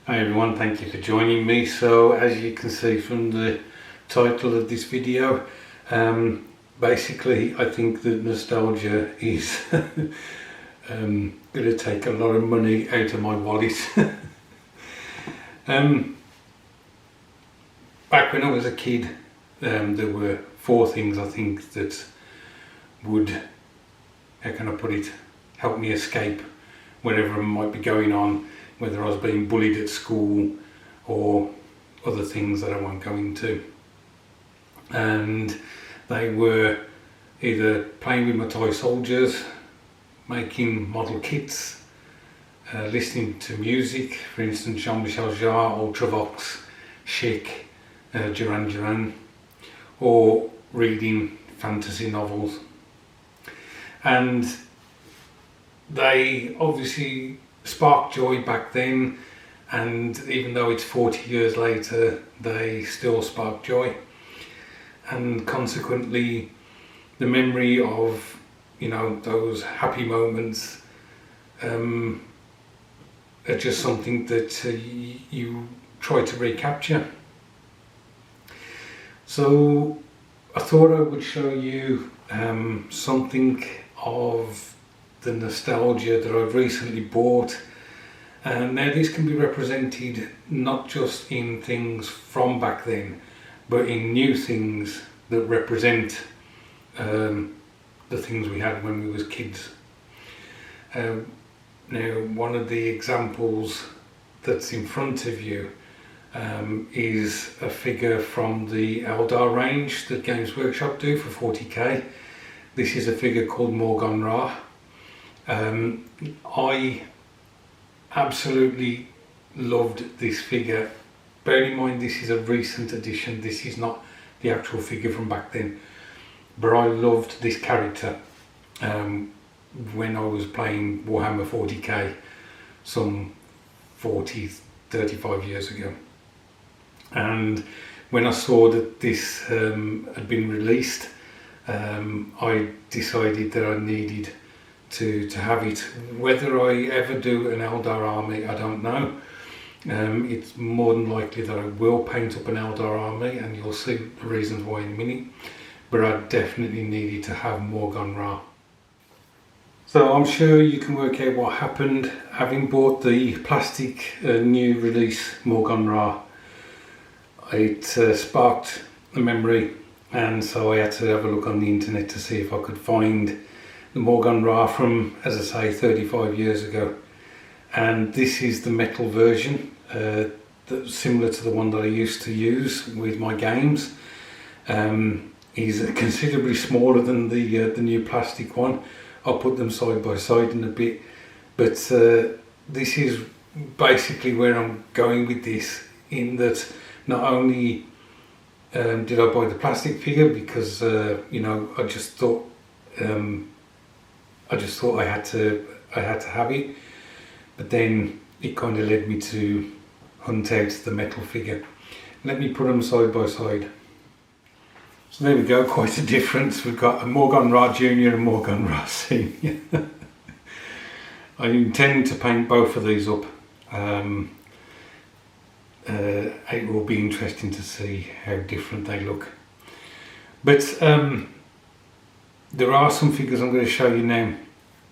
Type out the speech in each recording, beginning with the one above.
Hi everyone, thank you for joining me. So as you can see from the title of this video, basically I think that nostalgia is going to take a lot of money out of my wallet. Back when I was a kid, there were four things I think that would, how can I put it, help me escape whatever might be going on, whether I was being bullied at school or other things that I won't go into. And they were either playing with my toy soldiers, making model kits, listening to music, for instance Jean-Michel Jarre, Ultravox, Chic, Duran Duran, or reading fantasy novels. And they obviously sparked joy back then, and even though it's 40 years later, they still spark joy. And consequently, the memory of, those happy moments are just something that you try to recapture. So I thought I would show you something of the nostalgia that I've recently bought. And now this can be represented not just in things from back then, but in new things that represent the things we had when we was kids. Now one of the examples that's in front of you is a figure from the Eldar range that Games Workshop do for 40k. This is a figure called Morgon RA. I absolutely loved this figure. Bear in mind this is a recent edition, this is not the actual figure from back then, but I loved this character when I was playing Warhammer 40k some 35 years ago. And when I saw that this had been released, I decided that I needed to have it. Whether I ever do an Eldar army, I don't know. It's more than likely that I will paint up an Eldar army, and you'll see the reasons why in a minute, but I definitely needed to have Morgon RA. So I'm sure you can work out what happened. Having bought the plastic new release Morgon RA, it sparked a memory, and so I had to have a look on the internet to see if I could find the Morgon RA from, as I say, 35 years ago. And this is the metal version, that's similar to the one that I used to use with my games. He's considerably smaller than the new plastic one. I'll put them side by side in a bit, but this is basically where I'm going with this, in that not only did I buy the plastic figure because I just thought I had to have it, but then it kind of led me to hunt out the metal figure. Let me put them side by side. So there we go, quite a difference. We've got a Morgon RA Junior and Morgon RA Senior. I intend to paint both of these up. It will be interesting to see how different they look. But there are some figures I'm going to show you now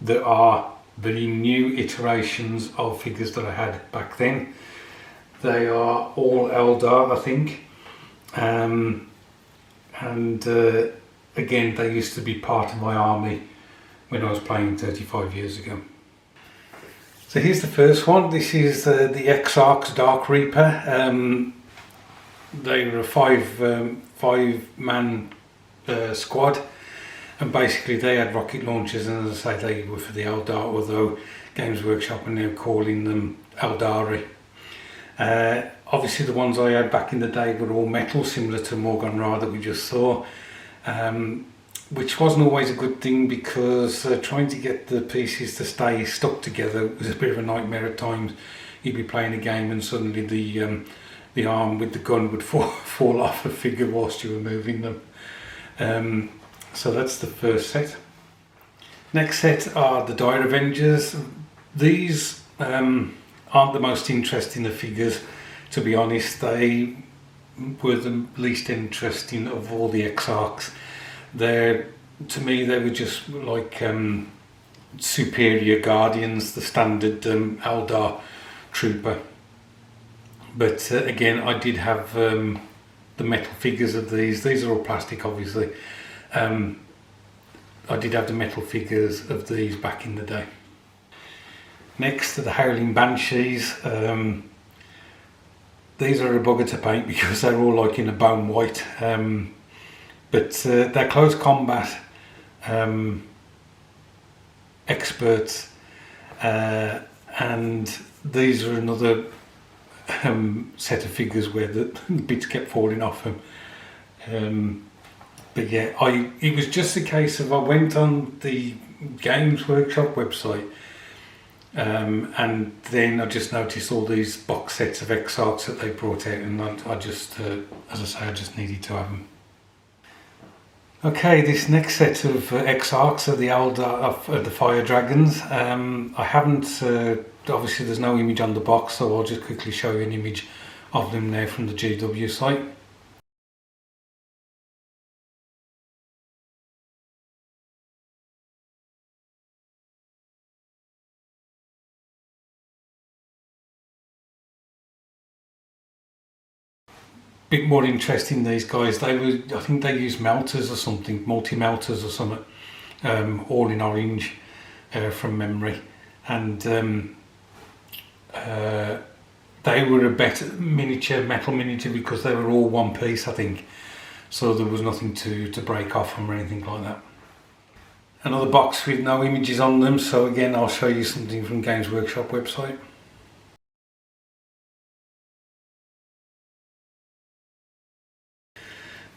that are very new iterations of figures that I had back then. They are all Eldar, I think. And again, they used to be part of my army when I was playing 35 years ago. So here's the first one. This is the Exarch's Dark Reaper. They were a five-man squad, and basically they had rocket launchers, and as I say, they were for the Eldar, although Games Workshop are now calling them Eldari. Obviously the ones I had back in the day were all metal, similar to Morgon RA that we just saw, which wasn't always a good thing, because trying to get the pieces to stay stuck together was a bit of a nightmare at times. You'd be playing a game and suddenly the arm with the gun would fall off a figure whilst you were moving them. So that's the first set. Next set are the Dire Avengers. These aren't the most interesting of figures, to be honest. They were the least interesting of all the Exarchs. To me, they were just like superior guardians, the standard Eldar trooper. But again, I did have the metal figures of these. These are all plastic, obviously. I did have the metal figures of these back in the day. Next are the Howling Banshees. These are a bugger to paint because they're all like in a bone white. But they're close combat experts, and these are another set of figures where the bits kept falling off them. But yeah, it was just a case of I went on the Games Workshop website, and then I just noticed all these box sets of Exarchs that they brought out, and I just, as I say, I just needed to have them. Okay, this next set of Exarchs are the Eldar, the Fire Dragons. I haven't, obviously there's no image on the box, so I'll just quickly show you an image of them now from the GW site. Bit more interesting, these guys. I think they use melters or something, multi-melters or something, all in orange from memory. And they were a better metal miniature because they were all one piece, I think. So there was nothing to break off them or anything like that. Another box with no images on them, so again I'll show you something from Games Workshop website.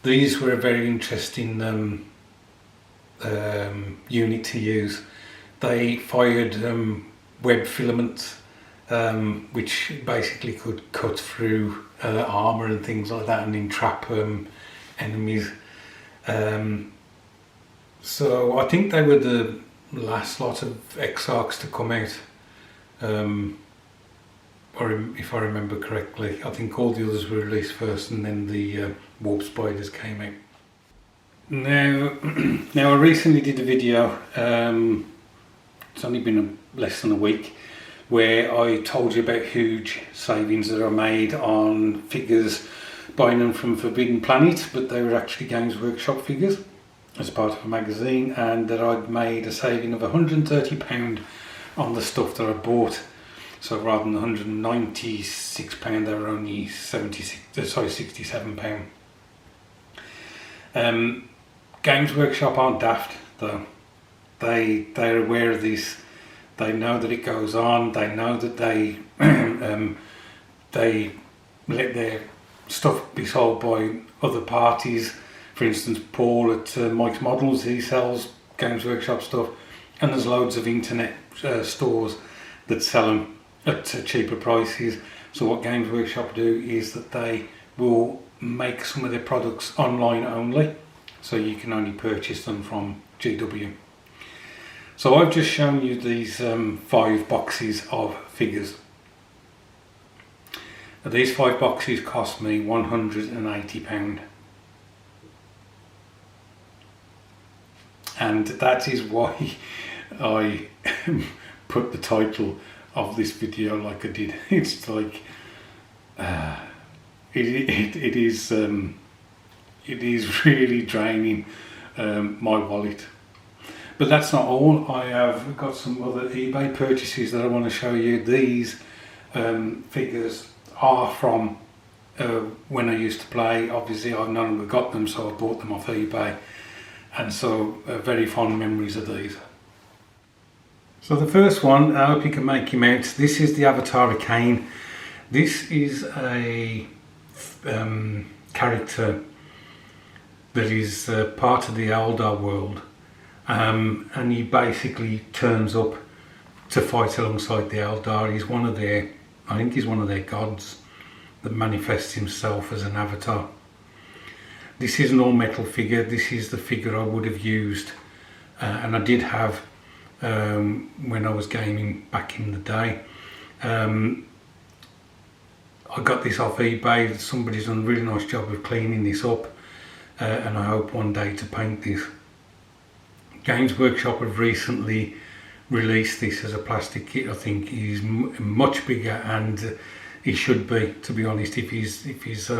These were a very interesting unit to use. They fired web filaments, which basically could cut through armour and things like that and entrap enemies. So I think they were the last lot of Exarchs to come out, or if I remember correctly. I think all the others were released first, and then the Warp Spiders came out. Now I recently did a video, it's only been less than a week, where I told you about huge savings that are made on figures, buying them from Forbidden Planet, but they were actually Games Workshop figures as part of a magazine, and that I'd made a saving of £130 on the stuff that I bought. So rather than £196, they were only £67. Games Workshop aren't daft though. They're aware of this. They know that it goes on. They know that they let their stuff be sold by other parties. For instance, Paul at Mike's Models, he sells Games Workshop stuff, and there's loads of internet stores that sell them at cheaper prices. So what Games Workshop do is that they will make some of their products online only, so you can only purchase them from GW. So I've just shown you these 5 boxes of figures. Now, these 5 boxes cost me £180. And that is why I put the title of this video like I did. It's like it is really draining my wallet. But that's not all. I have got some other eBay purchases that I want to show you. These figures are from when I used to play. Obviously I've no longer got them, so I bought them off eBay, and so very fond memories of these. So the first one, I hope you can make him out. This is the Avatar of Cain. This is a character that is part of the Eldar world, and he basically turns up to fight alongside the Eldar. He's one of their, I think he's one of their gods that manifests himself as an avatar. This is an all metal figure. This is the figure I would have used, and I did have when I was gaming back in the day. I got this off eBay. Somebody's done a really nice job of cleaning this up, and I hope one day to paint this. Games Workshop have recently released this as a plastic kit. I think he's much bigger, and he should be, to be honest. If he's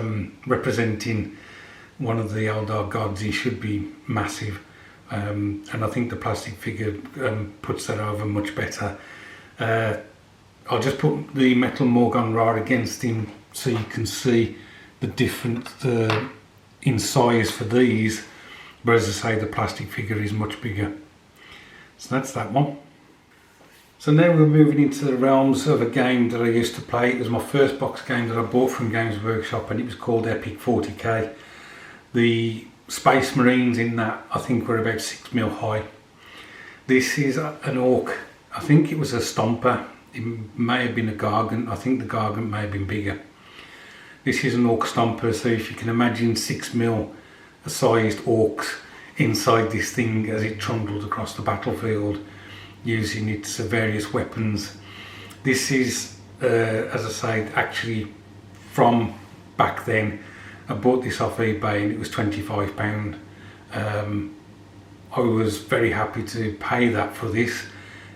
representing one of the Eldar gods, he should be massive, and I think the plastic figure puts that over much better. I'll just put the metal Morgon RA against him so you can see the difference in size for these, but as I say, the plastic figure is much bigger. So that's that one. So now we're moving into the realms of a game that I used to play. It was my first box game that I bought from Games Workshop, and it was called Epic 40k. The Space Marines in that, I think, were about 6mm high. This is an orc. I think it was a stomper. It may have been a gargant. I think the gargant may have been bigger. This is an orc stomper, so if you can imagine 6mm sized orcs inside this thing as it trundled across the battlefield, using its various weapons. This is, as I say, actually from back then. I bought this off eBay and it was £25. I was very happy to pay that for this.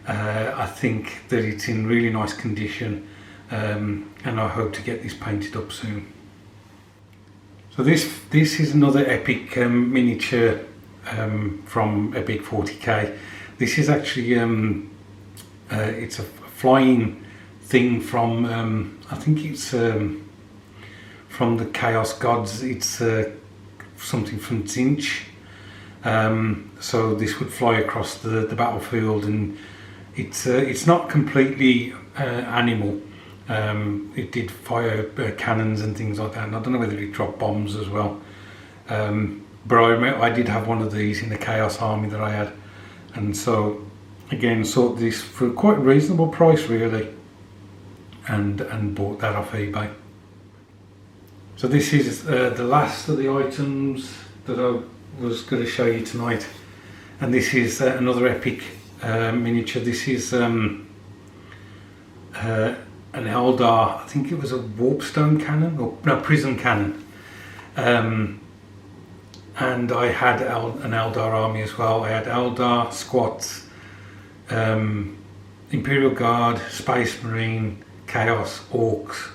I think that it's in really nice condition, and I hope to get this painted up soon. So this is another Epic miniature from Epic 40k. This is actually it's a flying thing from I think it's from the Chaos Gods. It's something from Tzinch. So this would fly across the battlefield, and it's not completely animal. It did fire cannons and things like that, and I don't know whether it dropped bombs as well. But I did have one of these in the Chaos Army that I had, and so again sought this for quite a reasonable price really, and bought that off eBay. So this is the last of the items that I was going to show you tonight, and this is another Epic miniature. This is an Eldar, I think it was a warpstone cannon, or no, prison cannon, and I had an Eldar army as well. I had Eldar, Squats, Imperial Guard, Space Marine, Chaos, Orcs.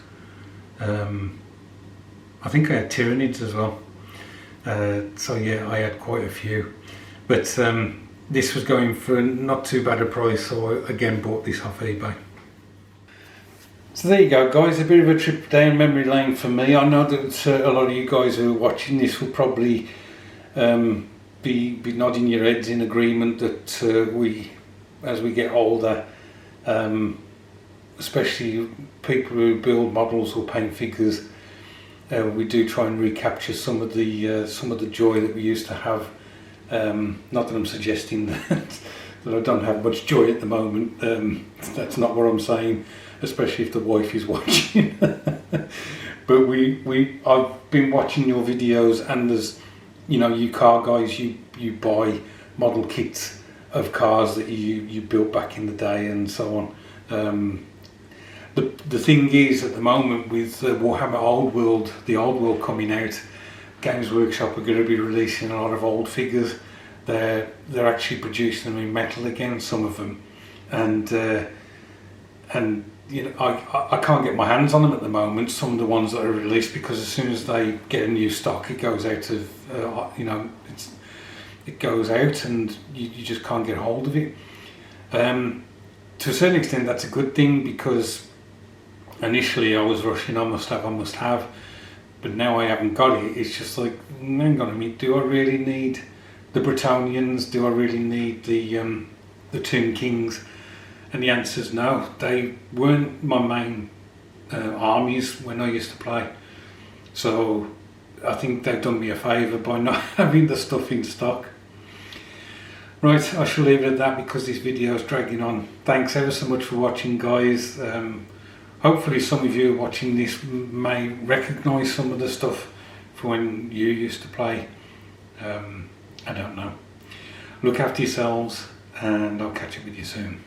I think I had Tyranids as well. So yeah, I had quite a few. But this was going for not too bad a price, so I again bought this off eBay. So there you go, guys, a bit of a trip down memory lane for me. I know that a lot of you guys who are watching this will probably be nodding your heads in agreement that we, as we get older, especially people who build models or paint figures, we do try and recapture some of the joy that we used to have. Not that I'm suggesting that I don't have much joy at the moment. That's not what I'm saying, especially if the wife is watching. But I've been watching your videos, and there's, you know, you car guys, you buy model kits of cars that you built back in the day and so on. The thing is, at the moment with Warhammer Old World, the Old World coming out, Games Workshop are going to be releasing a lot of old figures. They're actually producing them in metal again, some of them, and you know, I can't get my hands on them at the moment. Some of the ones that are released, because as soon as they get a new stock, it goes out of you know, it goes out, and you just can't get hold of it. To a certain extent, that's a good thing, because initially I was rushing, I must have, but now I haven't got it. It's just like, hang on a minute, do I really need the Bretonnians? Do I really need the Tomb Kings? And the answer is no. They weren't my main armies when I used to play, so I think they've done me a favour by not having the stuff in stock. Right, I shall leave it at that because this video is dragging on. Thanks ever so much for watching, guys. Hopefully some of you watching this may recognise some of the stuff from when you used to play. I don't know. Look after yourselves, and I'll catch up with you soon.